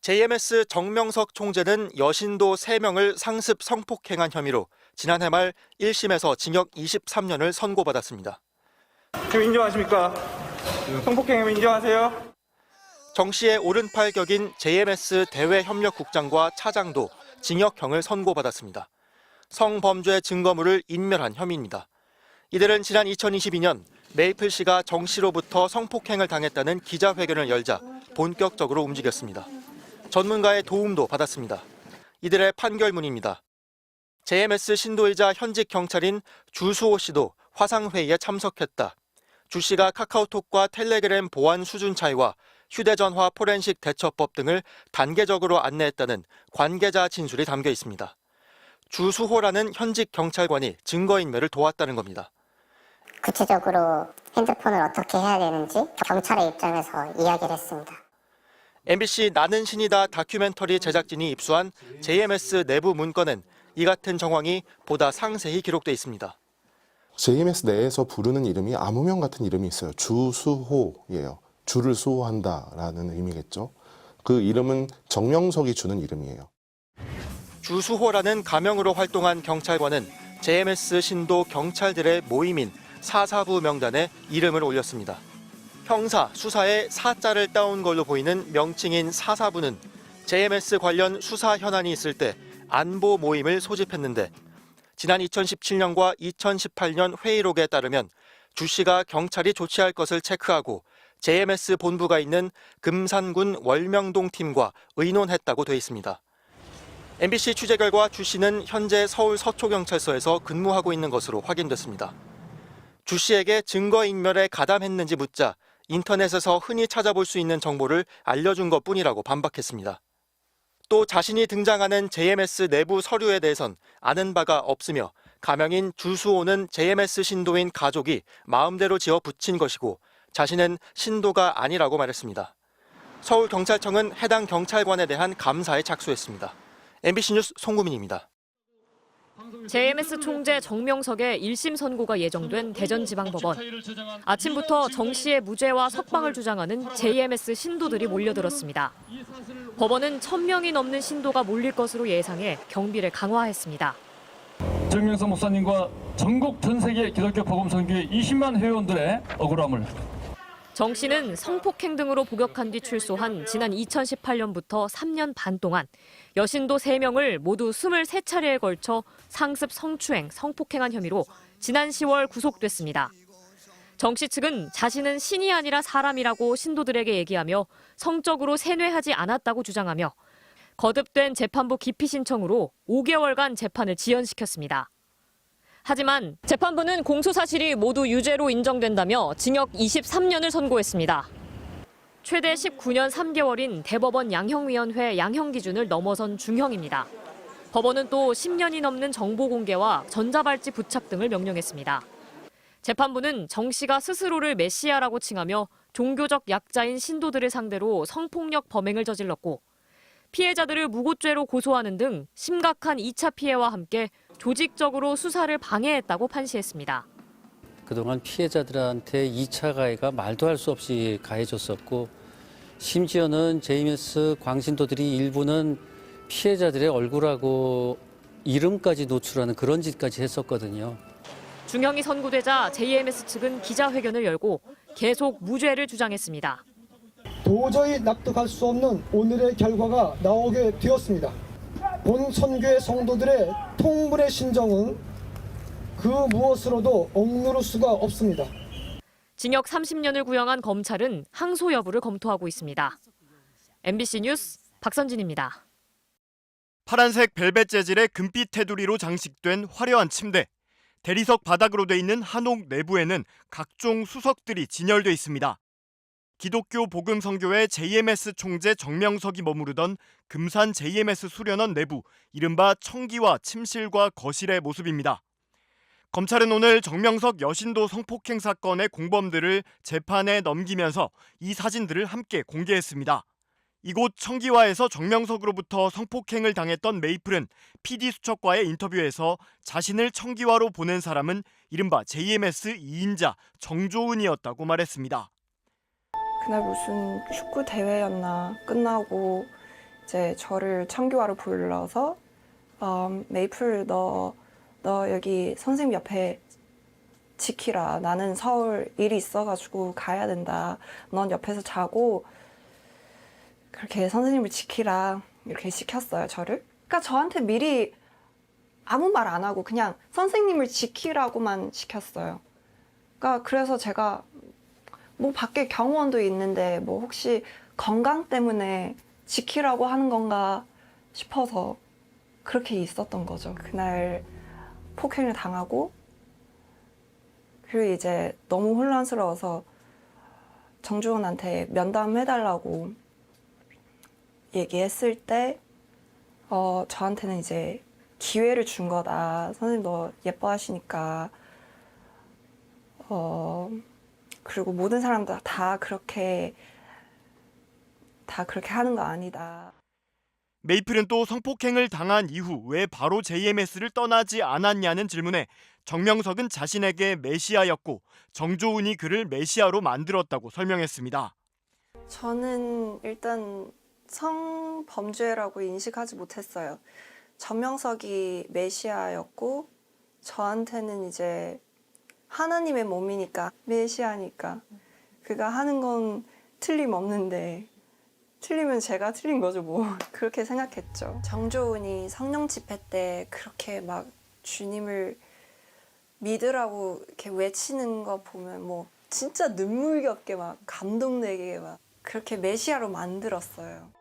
JMS 정명석 총재는 여신도 3명을 상습 성폭행한 혐의로 지난해 말 1심에서 징역 23년을 선고받았습니다. 지금 인정하십니까? 성폭행 인정하세요? 정 씨의 오른팔 격인 JMS 대외협력국장과 차장도 징역형을 선고받았습니다. 성범죄 증거물을 인멸한 혐의입니다. 이들은 지난 2022년 메이플씨가 정 씨로부터 성폭행을 당했다는 기자회견을 열자 본격적으로 움직였습니다. 전문가의 도움도 받았습니다. 이들의 판결문입니다. JMS 신도이자 현직 경찰인 주수호 씨도 화상회의에 참석했다. 주 씨가 카카오톡과 텔레그램 보안 수준 차이와 휴대전화 포렌식 대처법 등을 단계적으로 안내했다는 관계자 진술이 담겨 있습니다. 주수호라는 현직 경찰관이 증거인멸을 도왔다는 겁니다. 구체적으로 핸드폰을 어떻게 해야 되는지 경찰의 입장에서 이야기를 했습니다. MBC 나는 신이다 다큐멘터리 제작진이 입수한 JMS 내부 문건엔 이 같은 정황이 보다 상세히 기록돼 있습니다. JMS 내에서 부르는 이름이 암호명 같은 이름이 있어요. 주수호예요. 주를 수호한다라는 의미겠죠. 그 이름은 정명석이 주는 이름이에요. 주수호라는 가명으로 활동한 경찰관은 JMS 신도 경찰들의 모임인 사사부 명단에 이름을 올렸습니다. 형사, 수사에 사자를 따온 걸로 보이는 명칭인 사사부는 JMS 관련 수사 현안이 있을 때 안보 모임을 소집했는데 지난 2017년과 2018년 회의록에 따르면 주 씨가 경찰이 조치할 것을 체크하고 JMS 본부가 있는 금산군 월명동 팀과 의논했다고 돼 있습니다. MBC 취재 결과 주 씨는 현재 서울 서초경찰서에서 근무하고 있는 것으로 확인됐습니다. 주 씨에게 증거인멸에 가담했는지 묻자 인터넷에서 흔히 찾아볼 수 있는 정보를 알려준 것뿐이라고 반박했습니다. 또 자신이 등장하는 JMS 내부 서류에 대해선 아는 바가 없으며 가명인 주수호는 JMS 신도인 가족이 마음대로 지어 붙인 것이고 자신은 신도가 아니라고 말했습니다. 서울경찰청은 해당 경찰관에 대한 감사에 착수했습니다. MBC 뉴스 송구민입니다. JMS 총재 정명석의 1심 선고가 예정된 대전지방법원. 아침부터 정 씨의 무죄와 석방을 주장하는 JMS 신도들이 몰려들었습니다. 법원은 1,000명이 넘는 신도가 몰릴 것으로 예상해 경비를 강화했습니다. 정명석 목사님과 전국 전 세계 기독교 복음 선교회 20만 회원들의 억울함을 정 씨는 성폭행 등으로 복역한 뒤 출소한 지난 2018년부터 3년 반 동안 여신도 3명을 모두 23차례에 걸쳐 상습 성추행, 성폭행한 혐의로 지난 10월 구속됐습니다. 정 씨 측은 자신은 신이 아니라 사람이라고 신도들에게 얘기하며 성적으로 세뇌하지 않았다고 주장하며 거듭된 재판부 기피 신청으로 5개월간 재판을 지연시켰습니다. 하지만 재판부는 공소 사실이 모두 유죄로 인정된다며 징역 23년을 선고했습니다. 최대 19년 3개월인 대법원 양형위원회 양형 기준을 넘어선 중형입니다. 법원은 또 10년이 넘는 정보 공개와 전자발찌 부착 등을 명령했습니다. 재판부는 정 씨가 스스로를 메시아라고 칭하며 종교적 약자인 신도들을 상대로 성폭력 범행을 저질렀고 피해자들을 무고죄로 고소하는 등 심각한 2차 피해와 함께 조직적으로 수사를 방해했다고 판시했습니다. 그동안 피해자들한테 2차 가해가 말도 할 수 없이 가해졌었고 심지어는 JMS 광신도들이 일부는 피해자들의 얼굴하고 이름까지 노출하는 그런 짓까지 했었거든요. 중형이 선고되자 JMS 측은 기자회견을 열고 계속 무죄를 주장했습니다. 도저히 납득할 수 없는 오늘의 결과가 나오게 되었습니다. 본 선교의 성도들의 통분의 심정은 그 무엇으로도 억누를 수가 없습니다. 징역 30년을 구형한 검찰은 항소 여부를 검토하고 있습니다. MBC 뉴스 박선진입니다. 파란색 벨벳 재질의 금빛 테두리로 장식된 화려한 침대. 대리석 바닥으로 돼 있는 한옥 내부에는 각종 수석들이 진열돼 있습니다. 기독교 복음성교회 JMS 총재 정명석이 머무르던 금산 JMS 수련원 내부, 이른바 청기와 침실과 거실의 모습입니다. 검찰은 오늘 정명석 여신도 성폭행 사건의 공범들을 재판에 넘기면서 이 사진들을 함께 공개했습니다. 이곳 청기와에서 정명석으로부터 성폭행을 당했던 메이플은 PD수첩과의 인터뷰에서 자신을 청기와로 보낸 사람은 이른바 JMS 2인자 정조은이었다고 말했습니다. 그날 무슨 축구 대회였나 끝나고 이제 저를 청교화로 불러서 메이플 너 여기 선생님 옆에 지키라. 나는 서울 일이 있어가지고 가야 된다. 넌 옆에서 자고 그렇게 선생님을 지키라. 이렇게 시켰어요, 저를. 그러니까 저한테 미리 아무 말 안 하고 그냥 선생님을 지키라고만 시켰어요. 그러니까 그래서 제가 뭐 밖에 경호원도 있는데 뭐 혹시 건강 때문에 지키라고 하는 건가 싶어서 그렇게 있었던 거죠. 그날 폭행을 당하고 그리고 이제 너무 혼란스러워서 정주원한테 면담해달라고 얘기했을 때 저한테는 이제 기회를 준 거다. 선생님 너 예뻐하시니까 그리고 모든 사람들 다 그렇게 하는 거 아니다. 메이플은 또 성폭행을 당한 이후 왜 바로 JMS를 떠나지 않았냐는 질문에 정명석은 자신에게 메시아였고 정조은이 그를 메시아로 만들었다고 설명했습니다. 저는 일단 성범죄라고 인식하지 못했어요. 정명석이 메시아였고 저한테는 이제 하나님의 몸이니까 메시아니까 그가 하는 건 틀림없는데 틀리면 제가 틀린 거죠 뭐. 그렇게 생각했죠. 정조은이 성령 집회 때 그렇게 막 주님을 믿으라고 이렇게 외치는 거 보면 뭐 진짜 눈물겹게 막 감동되게 막 그렇게 메시아로 만들었어요.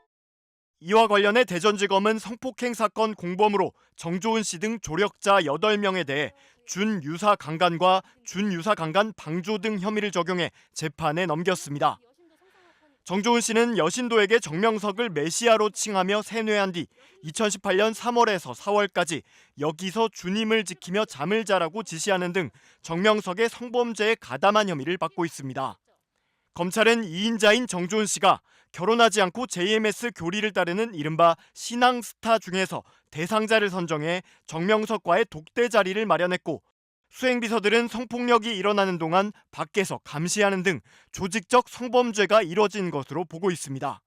이와 관련해 대전지검은 성폭행 사건 공범으로 정조은 씨 등 조력자 8명에 대해 준유사 강간과 준유사 강간 방조 등 혐의를 적용해 재판에 넘겼습니다. 정조은 씨는 여신도에게 정명석을 메시아로 칭하며 세뇌한 뒤 2018년 3월에서 4월까지 여기서 주님을 지키며 잠을 자라고 지시하는 등 정명석의 성범죄에 가담한 혐의를 받고 있습니다. 검찰은 2인자인 정조은 씨가 결혼하지 않고 JMS 교리를 따르는 이른바 신앙 스타 중에서 대상자를 선정해 정명석과의 독대 자리를 마련했고 수행비서들은 성폭력이 일어나는 동안 밖에서 감시하는 등 조직적 성범죄가 이뤄진 것으로 보고 있습니다.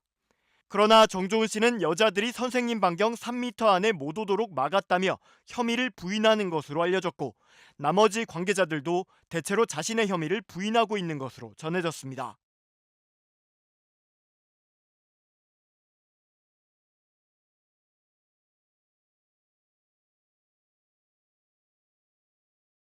그러나 정조은 씨는 여자들이 선생님 반경 3m 안에 못 오도록 막았다며 혐의를 부인하는 것으로 알려졌고 나머지 관계자들도 대체로 자신의 혐의를 부인하고 있는 것으로 전해졌습니다.